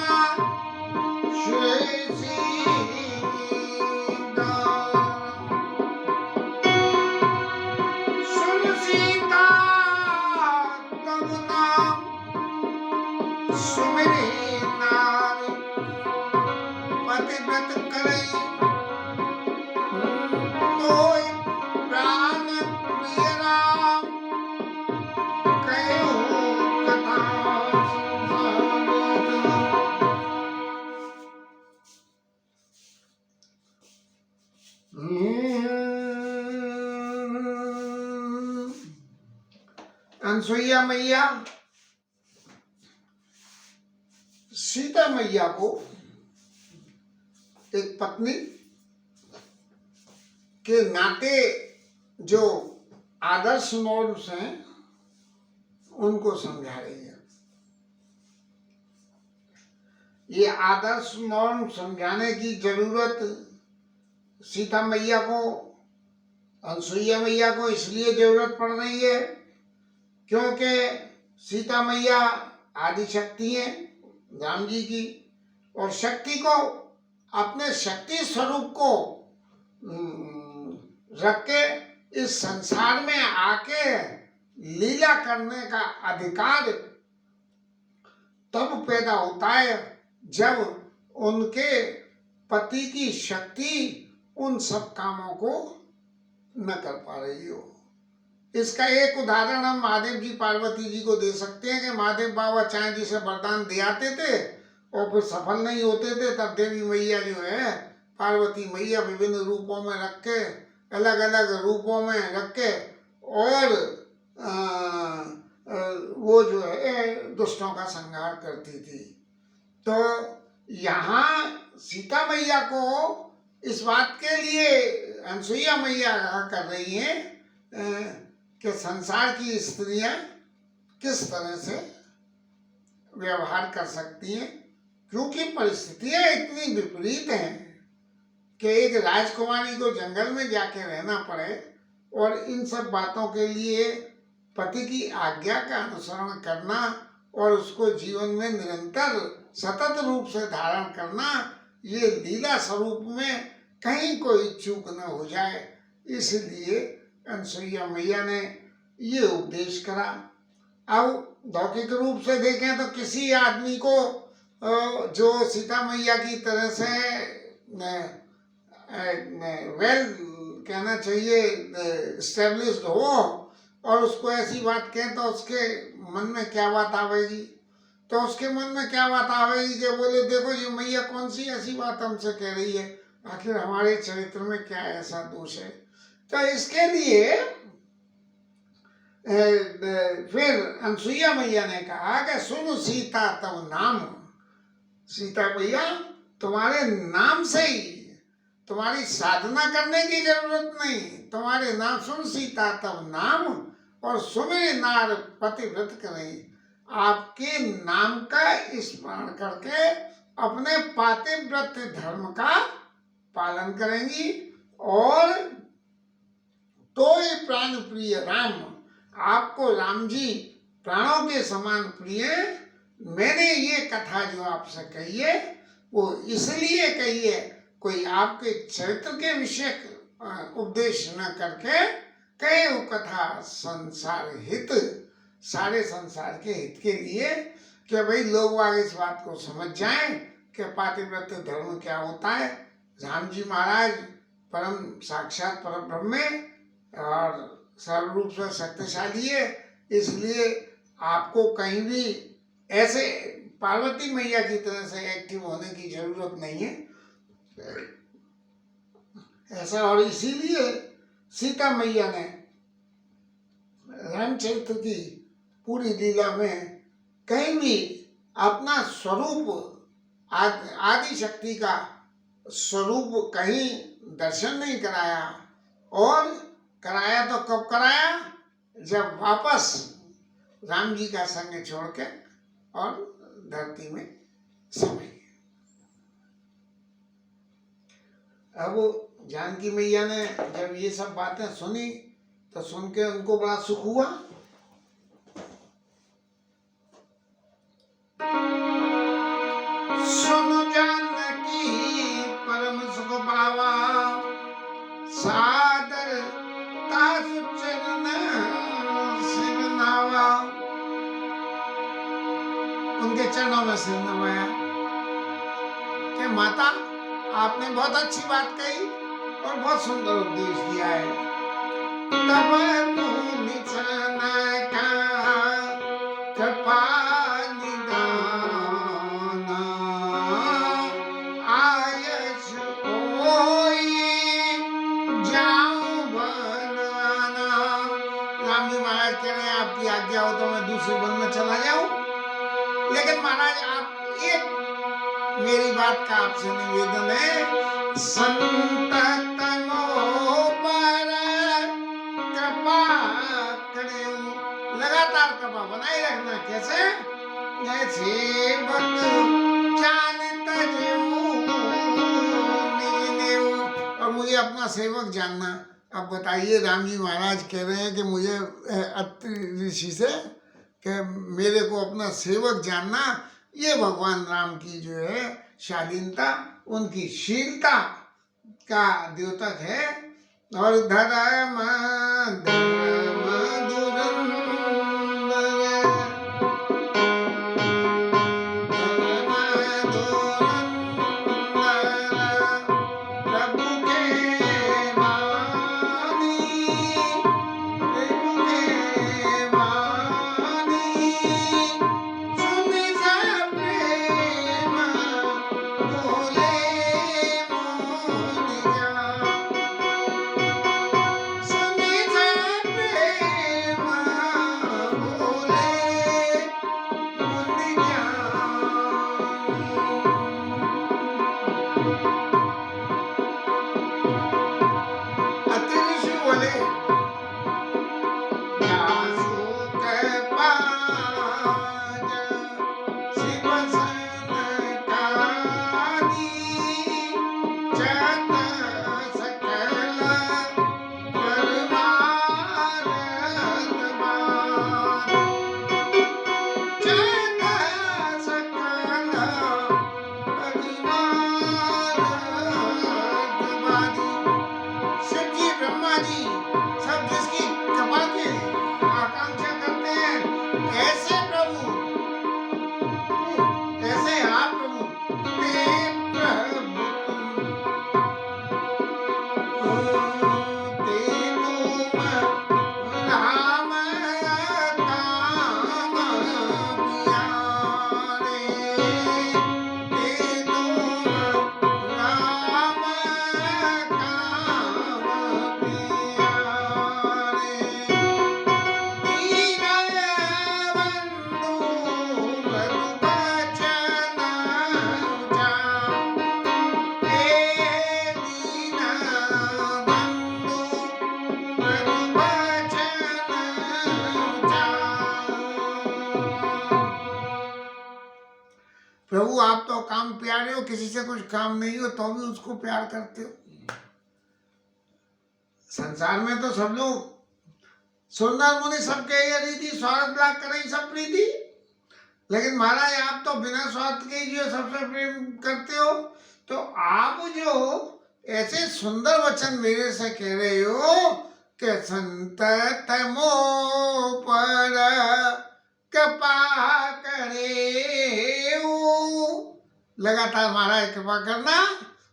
श्री सीता सुन सीता तब नाम सुमिरी नारी पतिव्रत करई तोय प्राण प्रिय राम कहो कथा अनसुईया मैया सीता मैया को एक पत्नी के नाते जो आदर्श नॉर्म्स हैं उनको समझा रही है। ये आदर्श नॉर्म समझाने की जरूरत सीता मैया को, अनसुईया मैया को इसलिए जरूरत पड़ रही है क्योंकि सीता मैया आदि शक्ति है राम जी की, और शक्ति को अपने शक्ति स्वरूप को रख के इस संसार में आके लीला करने का अधिकार तब पैदा होता है जब उनके पति की शक्ति उन सब कामों को न कर पा रही हो। इसका एक उदाहरण हम महादेव जी पार्वती जी को दे सकते हैं कि महादेव बाबा चाहे जिसे वरदान दे आते थे और फिर सफल नहीं होते थे, तब देवी मैया जो है पार्वती मैया विभिन्न रूपों में रख के, अलग अलग रूपों में रख के और वो जो है दुष्टों का संहार करती थी। तो यहाँ सीता मैया को इस बात के लिए अनसुईया मैया कर रही हैं कि संसार की स्त्रियां किस तरह से व्यवहार कर सकती हैं, क्योंकि परिस्थितियां इतनी विपरीत हैं कि एक राजकुमारी को जंगल में जाके रहना पड़े और इन सब बातों के लिए पति की आज्ञा का अनुसरण करना और उसको जीवन में निरंतर सतत रूप से धारण करना, ये लीला स्वरूप में कहीं कोई चूक न हो जाए, इसलिए अनसुईया मैया ने ये उपदेश करा। अब लौकिक रूप से देखें तो किसी आदमी को जो सीता मैया की तरह से वेल कहना चाहिए एस्टेब्लिश्ड हो और उसको ऐसी बात कहें तो उसके मन में क्या बात आवेगी, तो उसके मन में क्या बात आवेगी कि बोले देखो ये मैया कौन सी ऐसी बात हमसे कह रही है, आखिर हमारे चरित्र में क्या ऐसा दोष है। तो इसके लिए फिर अनसुईया मैया ने कहा कि सुन सीता तब नाम, सीता मैया तुम्हारे नाम से ही, तुम्हारी साधना करने की जरूरत नहीं, तुम्हारे नाम सुन सीता तब नाम और सुमिर नार पतिव्रत करें, आपके नाम का स्मरण करके अपने पातिव्रत धर्म का पालन करेंगी और तो ये प्राण प्रिय राम, आपको राम जी प्राणों के समान प्रिय। मैंने ये कथा जो आपसे कही है वो इसलिए कही है, कोई आपके चरित्र के विषय उपदेश न करके कहे वो कथा संसार हित, सारे संसार के हित के लिए, कि भाई लोग आगे इस बात को समझ जाएं कि पातिव्रत धर्म क्या होता है। राम जी महाराज परम साक्षात परम ब्रह्म है और सर्व रूप से शक्तिशाली है, इसलिए आपको कहीं भी ऐसे पार्वती मैया की तरह से एक्टिव होने की जरूरत नहीं है ऐसा। और इसीलिए सीता मैया ने रामचरित्र की पूरी लीला में कहीं भी अपना स्वरूप आदि शक्ति का स्वरूप कहीं दर्शन नहीं कराया, और कराया तो कब कराया, जब वापस राम जी का संग छोड़ के और धरती में समय। अब जानकी मैया ने जब ये सब बातें सुनी तो सुन के उनको बड़ा सुख हुआ। सुनो जानकी परम सुख पावा, सादर तासु चरण सिर नावा। उनके चरणों में सिर नवाया कि माता आपने बहुत अच्छी बात कही और बहुत सुंदर उपदेश दिया है। तब मुनि सन का कृपा निदान, आयस होई जाऊं बनाना। राम जी महाराज कह रहे हैं आपकी आज्ञा हो तो मैं दूसरे वन में चला जाऊं, लेकिन महाराज आप एक मेरी बात का आपसे निवेदन है, संतत मोह पर कृपा करे, लगातार कृपा बनाए रखना। कैसे? जैसे भक्त जानत जीव, और मुझे अपना सेवक जानना। अब बताइए, राम जी महाराज कह रहे हैं कि मुझे अत्रि ऋषि से कि मेरे को अपना सेवक जानना। ये भगवान राम की जो है शालीनता, उनकी शीलता का द्योतक है। और धर्म धर्म धुरंधर, धर्म धुरंधर, प्रभु के वाणी, प्रभु के वाणी, सुनि सब प्रेम बोले मोहि जान, सुनि सब प्रेम बोले मोहि जान। अति ऋषि बोले, जासु कृपाज शिव सनकादि, जत सकल परमारथ बान, जत सकल परमारथ बानी। शिव जी, ब्रह्मा जी सब जिसकी कृपा की आकांक्षा करते हैं, ऐसे प्रभु, ऐसे आप प्रभु, ते प्रभु तुम, ते तुम राम काम प्यारे, ते तुम राम काम प्यारे, दीन बंधु मधु बचन जान, हे दीन बंधु मधु बचन जान। प्रभु आप तो काम प्यारे हो, किसी से कुछ काम नहीं हो तो भी उसको प्यार करते हो। संसार में तो सब लोग, सुंदर मुनि सबके ये रीति, स्वार्थ लाग करे सब प्रीति, लेकिन महाराज आप तो बिना स्वार्थ के ही जो सबसे प्रेम करते हो। तो आप जो ऐसे सुंदर वचन मेरे से कह रहे हो कि संतत मोह पर कृपा करे, लगातार महाराज कृपा करना,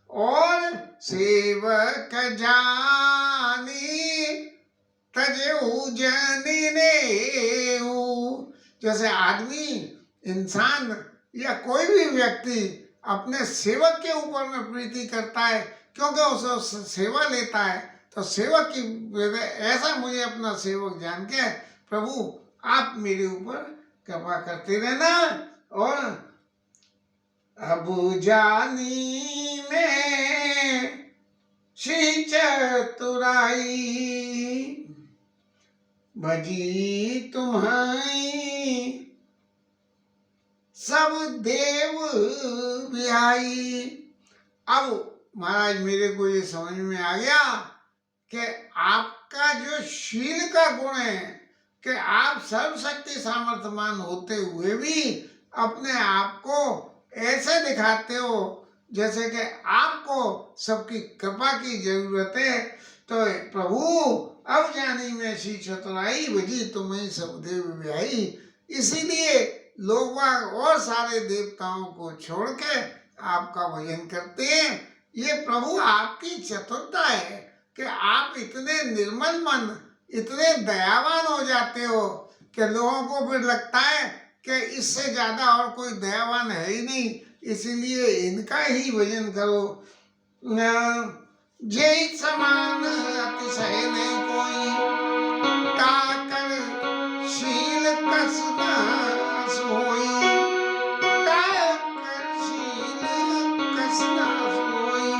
और सेवक जानी तजेऊ जनी नेऊ। जैसे आदमी, इंसान या कोई भी व्यक्ति अपने सेवक के ऊपर में प्रीति करता है क्योंकि उसे सेवा लेता है, तो सेवक की ऐसा मुझे अपना सेवक जान के प्रभु आप मेरे ऊपर कृपा करते रहना। और अब जानी में श्री चतुराई, भजी तुम्हारी सब देव बिहाई। अब महाराज मेरे को ये समझ में आ गया कि आपका जो शील का गुण है कि आप सर्वशक्ति सामर्थ्यमान होते हुए भी अपने आप को ऐसे दिखाते हो जैसे कि आपको सबकी कृपा की जरूरत है। तो प्रभु अब जानी मैं श्री चतुराई भजी तुम्हें सब देव व्याई। इसीलिए लोग बाग और सारे देवताओं को छोड़ के आपका भजन करते हैं। ये प्रभु आपकी चतुरता है कि आप इतने निर्मल मन, इतने दयावान हो जाते हो कि लोगों को फिर लगता है कि इससे ज्यादा और कोई दयावान है ही नहीं, इसीलिए इनका ही भजन करो। जय समान अतिशय नहीं कोई, ताकर शील कस न सोई, ताकर शील कस न सोई।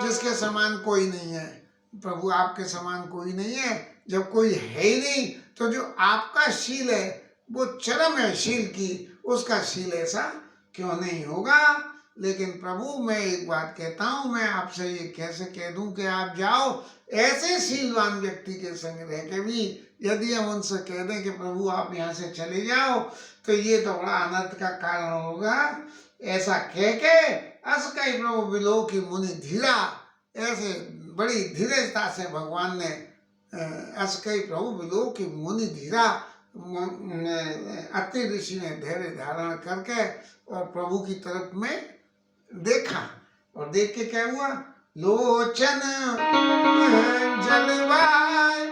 जिसके समान कोई नहीं है, प्रभु आपके समान कोई नहीं है। जब कोई है ही नहीं तो जो आपका शील है वो चरम है शील की, उसका शील ऐसा क्यों नहीं होगा। लेकिन प्रभु मैं एक बात कहता हूं, मैं आपसे ये कैसे कह दूं कि आप जाओ ऐसे शीलवान व्यक्ति के संग रह के भी यदि हम उनसे कह दें कि प्रभु आप यहाँ से चले जाओ तो ये तो बड़ा अनर्थ का कारण होगा। ऐसा कह के अस कई प्रभु बिलो की मुनि धीरा, ऐसे बड़ी धीरजता से भगवान ने अस कई प्रभु बिलो की मुनि धीरा, अति ऋषि ने धैर्य धारण करके और प्रभु की तरफ में देखा। और देख के क्या हुआ, लोचन जलवाय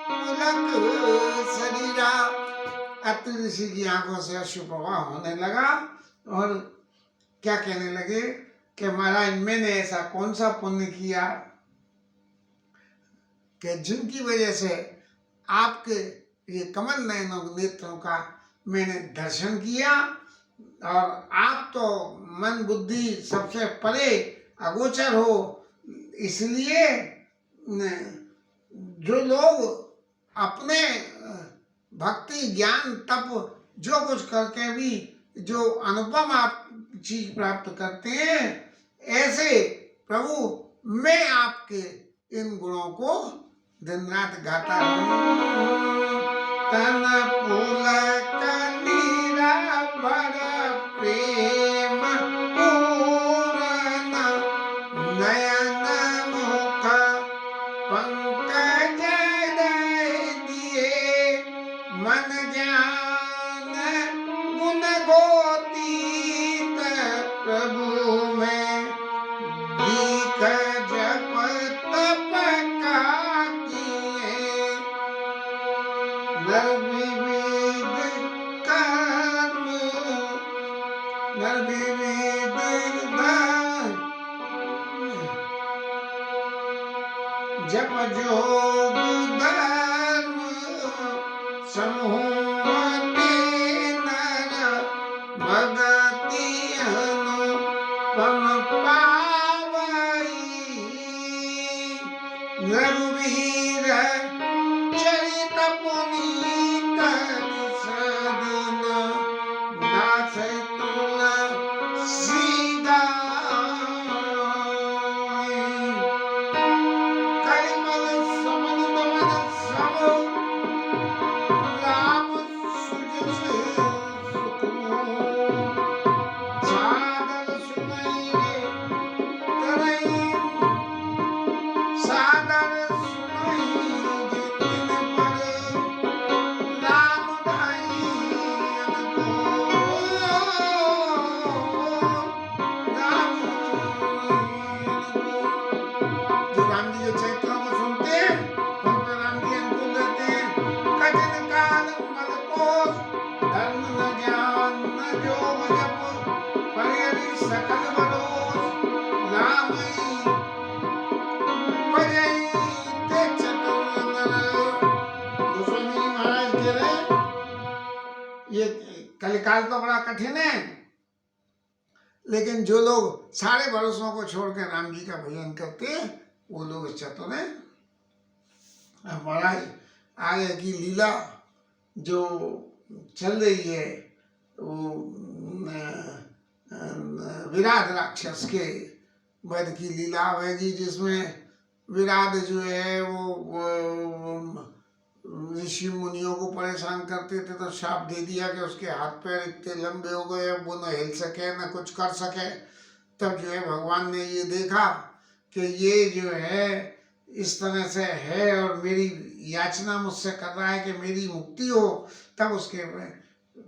पुलक शरीरा। अति ऋषि की आंखों से अश्रु प्रवाह होने लगा और क्या कहने लगे कि महाराज मैंने ऐसा कौन सा पुण्य किया कि जिनकी वजह से आपके ये कमल नयनों नेत्रों का मैंने दर्शन किया। और आप तो मन बुद्धि सबसे परे अगोचर हो, इसलिए जो लोग अपने भक्ति ज्ञान तप जो कुछ करके भी जो अनुपम आप चीज प्राप्त करते हैं, ऐसे प्रभु मैं आपके इन गुणों को दिन रात गाता रहूं। तन पुलक निराभर प्रेम पूरन, नयन मुख पंकज दिए, मन जान गुण गोतीत प्रभु में, दीख जप तप का किए, नर विविध कर्म, नर विविध जप जोग धर्म, समूह नर भगति अनुपम पावई, रघुवीर चरित पुनीत सदन, नाथ तुलसी कलिमल समन दमन सम, राम सुजस सुखमो, सादर सुनई तरई, सादर सुनई जितिन पर, राम भाई अनको, राम जो राम जी के चरित्रों को सुनते हैं उन पर राम जी अनुकूल रहते हैं। कठिन काल मलकोष, धर्म न ज्ञान न जोग जप, परिहरि सकल भरोस, राम भजई ते चतुर नर। गोस्वामी महाराज कह रहे हैं ये कलिकाल तो बड़ा कठिन है, लेकिन जो लोग सारे भरोसों को छोड़कर राम जी का भजन करते हैं वो लोग चतुर हैं। महाराज आगे की लीला जो चल रही है वो विराट राक्षस के वध की लीला होगी, जिसमें विराट जो है वो ऋषि मुनियों को परेशान करते थे तो शाप दे दिया कि उसके हाथ पैर इतने लंबे हो गए अब वो न हिल सके न कुछ कर सके। तब जो है भगवान ने ये देखा कि ये जो है इस तरह से है और मेरी याचना मुझसे कर रहा है कि मेरी मुक्ति हो, तब उसके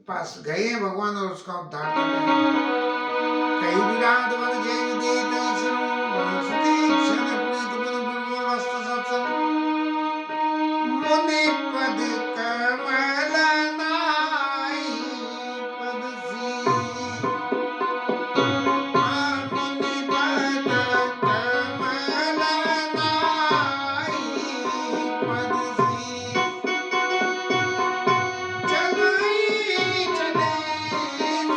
पास गए भगवान और उसका उद्धार कर रहे हैं। कई विराट वन जय देत सन वनस्पति क्षण प्रीत मन पूर्ववस्त सत्संग मुनि पद कमल नाई पद सी मुनि पद कमल नाई पद सी चलई चले सुवन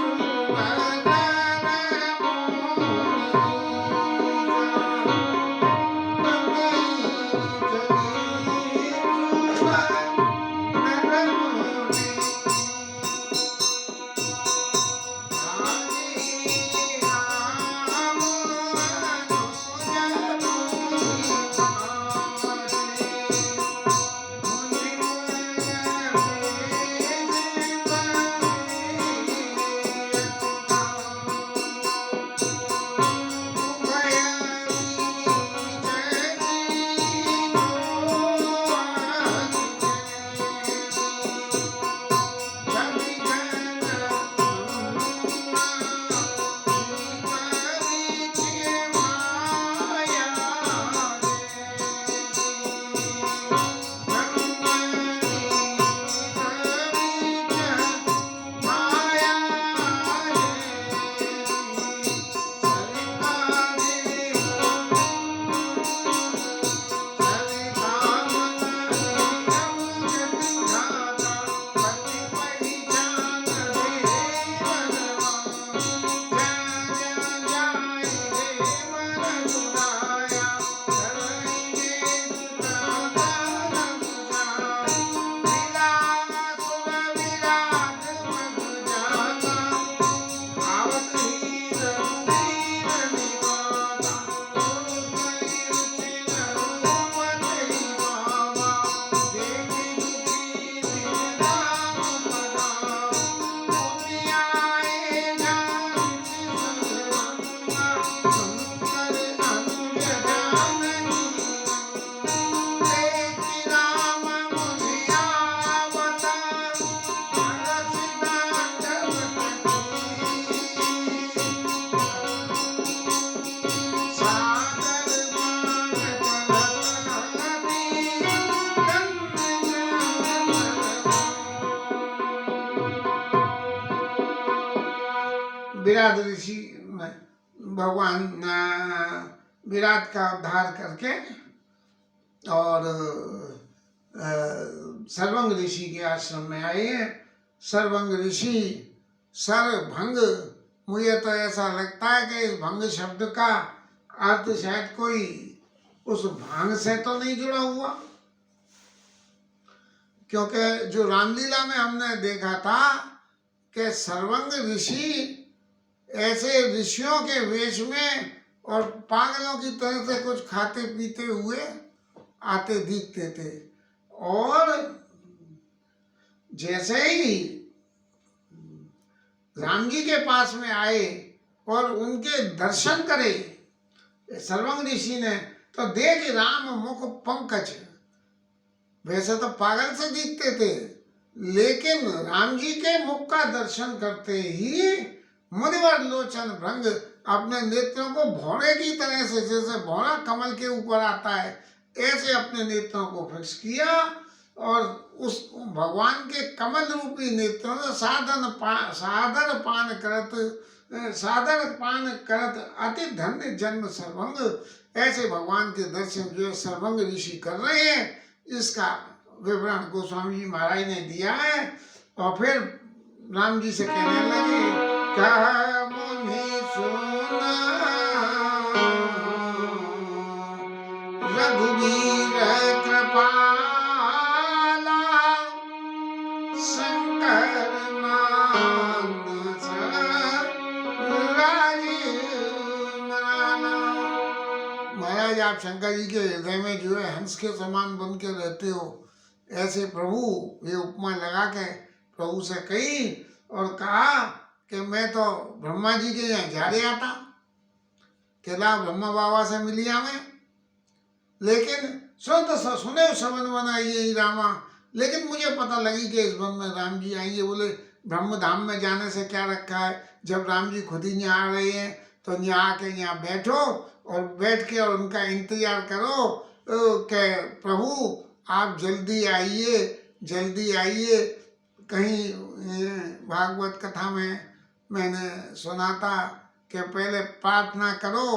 विराट ऋषि भगवान विराट का उद्धार करके और सर्वंग ऋषि के आश्रम में आए हैं। सर्वंग ऋषि सर्वभंग, मुझे तो ऐसा लगता है कि इस भंग शब्द का अर्थ शायद कोई उस भांग से तो नहीं जुड़ा हुआ, क्योंकि जो रामलीला में हमने देखा था कि सर्वंग ऋषि ऐसे ऋषियों के वेश में और पागलों की तरह से कुछ खाते पीते हुए आते दिखते थे, और जैसे ही राम जी के पास में आए और उनके दर्शन करे सर्वंग ऋषि ने, तो देख राम मुख पंकज, वैसे तो पागल से दिखते थे, लेकिन राम जी के मुख का दर्शन करते ही मुनिवर लोचन भ्रंग, अपने नेत्रों को भौरे की तरह से, जैसे भौरा कमल के ऊपर आता है, ऐसे अपने नेत्रों को फिक्स किया और उस भगवान के कमल रूपी नेत्रों से सादर पान करत अति धन्य जन्म सर्वंग, ऐसे भगवान के दर्शन जो सर्वंग ऋषि कर रहे हैं, इसका विवरण गोस्वामी जी महाराज ने दिया है। और फिर राम जी से कहने लगे, कह मुनि सुना रघुवीर कृपाला शंकर मानस राजीव मराना। महाराज, आप शंकर जी के हृदय में जो है हंस के समान बन के रहते हो, ऐसे प्रभु ये उपमा लगा के प्रभु से कही और कहा कि मैं तो ब्रह्मा जी के यहाँ जा रहा था कि ला ब्रह्मा बाबा से मिलिया मैं, लेकिन सुने सबन वन आइए रामा, लेकिन मुझे पता लगी कि इस वन में राम जी आएंगे। बोले ब्रह्म धाम में जाने से क्या रखा है, जब राम जी खुद ही यहाँ आ रहे हैं तो यहाँ आके यहाँ बैठो और बैठ के और उनका इंतजार करो कि प्रभु आप जल्दी आइए जल्दी आइए। कहीं भागवत कथा में मैंने सुना था कि पहले प्रार्थना करो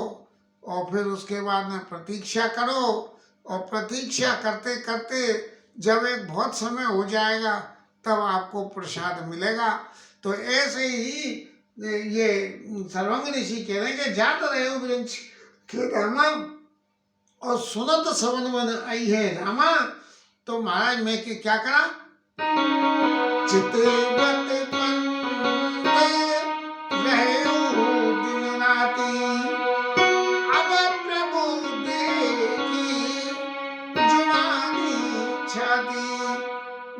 और फिर उसके बाद में प्रतीक्षा करो, और प्रतीक्षा करते करते जब एक बहुत समय हो जाएगा तब आपको प्रसाद मिलेगा। तो ऐसे ही ये सर्वंग ऋषि कह रहे हैं कि जात रहे हो वृक्ष के रामा और सुनत सबन वन आई है रामा। तो महाराज मैं क्या करा, चितवत पंत रहूं दिन राती, अब प्रभु देखी जुबानी छाती।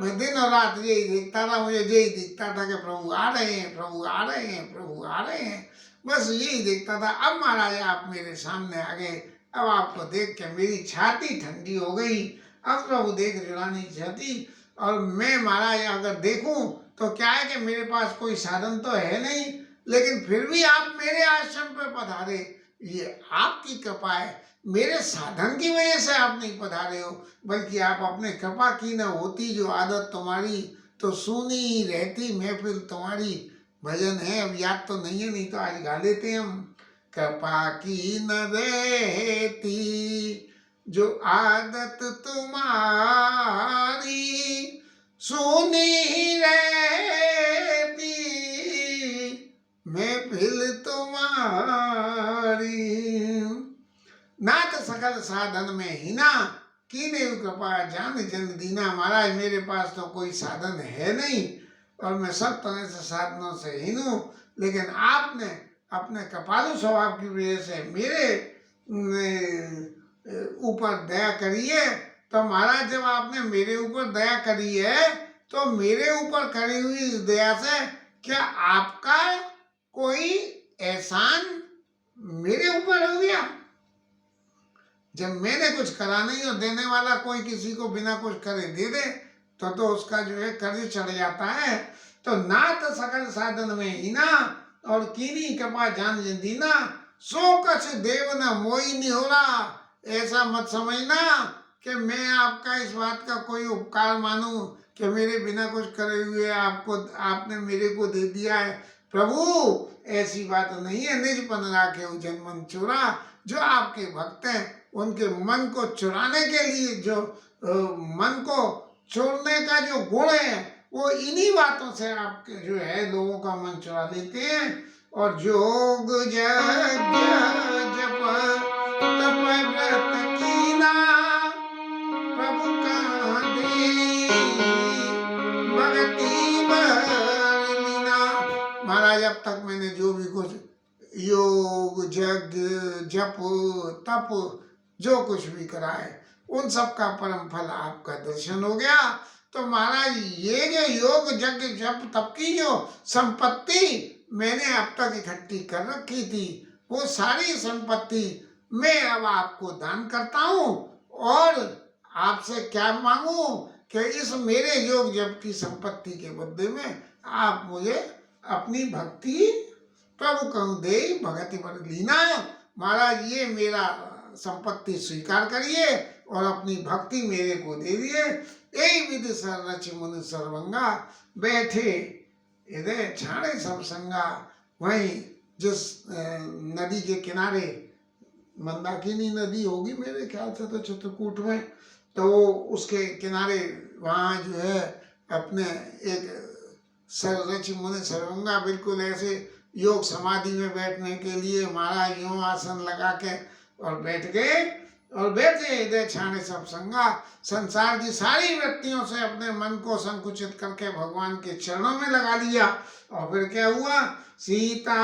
मैं दिन और रात यही देखता था, मुझे यही दिखता था कि प्रभु आ रहे हैं प्रभु आ रहे हैं प्रभु आ रहे हैं, बस यही देखता था। अब महाराज आप मेरे सामने आ गए, अब आपको देख के मेरी छाती ठंडी हो गई। अब प्रभु देख जुड़ानी छाती, और मैं महाराज अगर देखूं तो क्या है कि मेरे पास कोई साधन तो है नहीं, लेकिन फिर भी आप मेरे आश्रम पे पधारे, ये आपकी कृपा है। मेरे साधन की वजह से आप नहीं पधारे हो, बल्कि आप अपने कृपा की न होती जो आदत तुम्हारी तो सुनी रहती महफिल तुम्हारी। भजन है, अब याद तो नहीं है, नहीं तो आज गा लेते हम। कृपा की न रहती जो आदत तुम्हारी, सुनी रहती महफिल तुम्हारी। नाथ सकल साधन में हीना, कीने कृपा जान जन दीना। महाराज मेरे पास तो कोई साधन है नहीं और मैं सब तरह से साधनों से हीन हूँ, लेकिन आपने अपने कृपालु स्वभाव की वजह से मेरे ऊपर दया करी है। तो महाराज जब आपने मेरे ऊपर दया करी है तो मेरे ऊपर करी हुई इस दया से क्या आपका कोई एहसान मेरे ऊपर हो गया? जब मैंने कुछ करा नहीं और देने वाला कोई किसी को बिना कुछ करे दे दे तो उसका जो है कर्ज चढ़ जाता है। तो नाथ सकल साधन में हीना और कीनी कृपा जान दीना, सो कछ देव न मोई निहोरा। ऐसा मत समझना कि मैं आपका इस बात का कोई उपकार मानूं कि मेरे बिना कुछ करे हुए आपने मेरे को दे दिया है। प्रभु ऐसी बात नहीं है। निज पन राखे उजन मन चुरा, जो आपके भक्त हैं उनके मन को चुराने के लिए, जो मन को छोड़ने का जो गुण है वो इन्हीं बातों से आपके जो है लोगों का मन चुरा लेते हैं। और जोग यज्ञ जप तप व्रत कीना, प्रभु का दे भगति बरलीना। महाराज अब तक मैंने जो भी कुछ योग यज्ञ जप तप जो कुछ भी करा है उन सब का परम फल आपका दर्शन हो गया। तो महाराज ये जो योग यज्ञ जप तप की जो संपत्ति मैंने अब तक इकट्ठी कर रखी थी वो सारी संपत्ति मैं अब आपको दान करता हूँ। और आपसे क्या मांगू कि इस मेरे योग जप की संपत्ति के बदले में आप मुझे अपनी भक्ति प्रभु कहूँ दे भगति पर लीना। महाराज ये मेरा संपत्ति स्वीकार करिए और अपनी भक्ति मेरे को दे दिए। यही विधि सर रच मुनि सर्वंगा, बैठे हृदय छाड़े सब संगा। वहीं जिस नदी के किनारे, मंदाकिनी नदी होगी मेरे ख्याल से तो चित्रकूट में, तो उसके किनारे वहाँ जो है अपने एक सर रच मुनि सर्वंगा, बिल्कुल ऐसे योग समाधि में बैठने के लिए महाराज यूं आसन लगा के और बैठ गए और बैठे हृदय छाने सब संगा। संसार की सारी वृत्तियों से अपने मन को संकुचित करके भगवान के चरणों में लगा लिया। और फिर क्या हुआ, सीता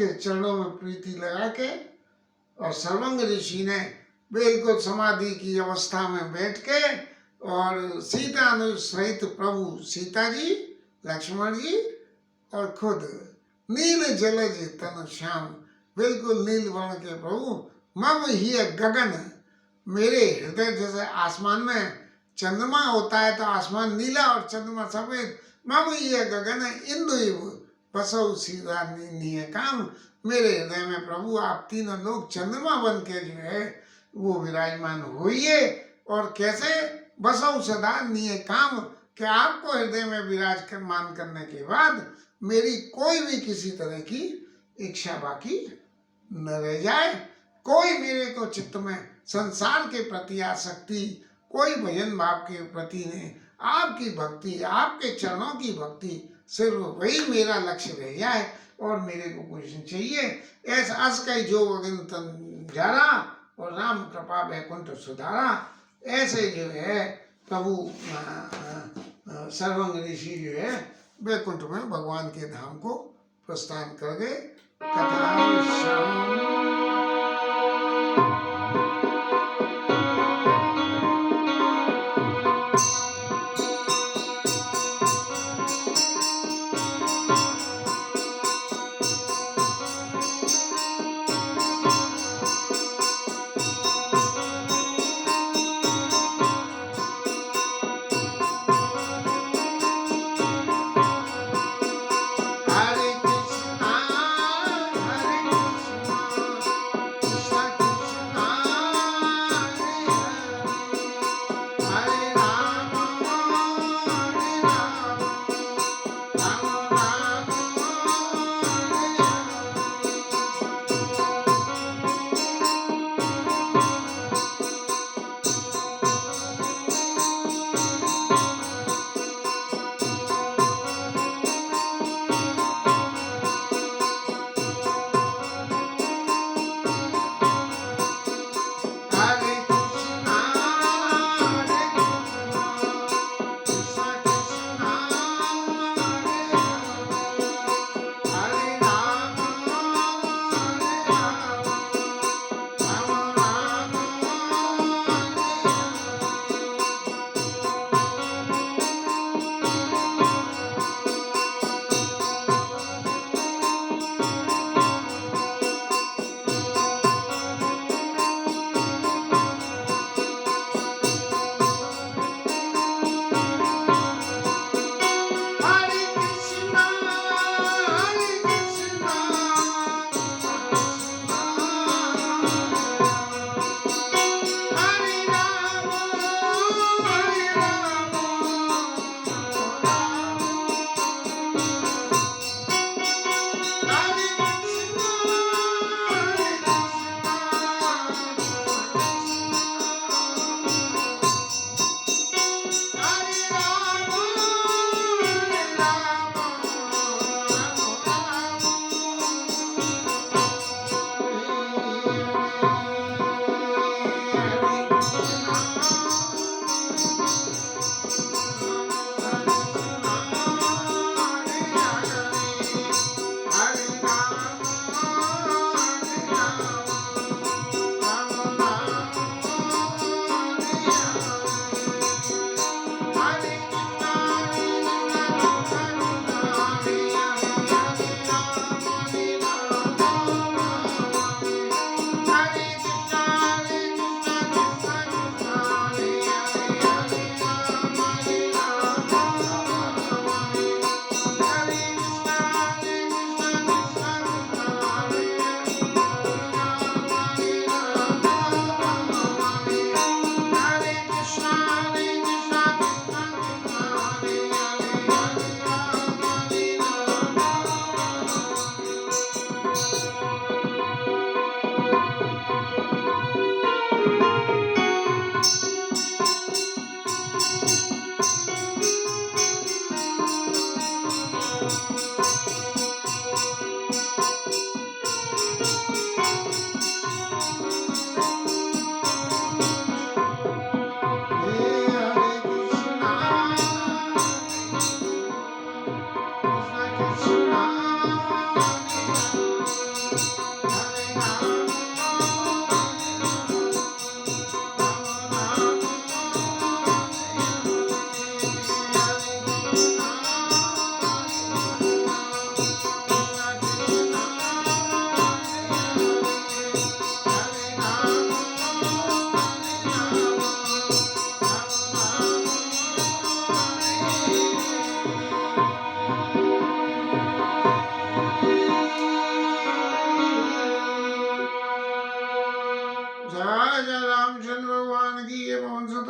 के चरणों में प्रीति लगा के, और सर्वंग ऋषि ने बिल्कुल समाधि की अवस्था में बैठ के, और सीता अनुज सहित प्रभु सीता जी, लक्ष्मण जी और खुद नील जलज तन श्याम, बिल्कुल नील वर्ण के प्रभु, मम ही गगन, मेरे हृदय जैसे आसमान में चंद्रमा होता है तो आसमान नीला और चंद्रमा सफेद, मम ही गगन इंदु बसौ सीधा नीय काम, मेरे हृदय में प्रभु आप तीनों लोग चंद्रमा बन के जो है वो विराजमान होइए। और कैसे? बसौ सदा नीय काम, कि आपको हृदय में विराजमान करने के बाद मेरी कोई भी किसी तरह की इच्छा बाकी न रह जाए। कोई मेरे को चित्त में संसार के प्रति आसक्ति, कोई भजन भाव के प्रति नहीं, आपकी भक्ति, आपके चरणों की भक्ति, सिर्फ वही मेरा लक्ष्य रह जाए और मेरे को कुछ नहीं चाहिए। ऐसा अस कई जो अगन तन जारा और राम कृपा बैकुंठ सुधारा, ऐसे जो है प्रभु सर्वंग ऋषि जो है बैकुंठ में भगवान के धाम को प्रस्थान कर गए। कथा श्याम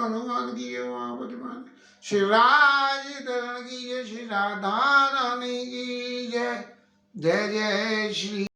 हनुमान की जय महापतिमान शिवराज धरण की जय श्री राधा रानी की जय जय जय श्री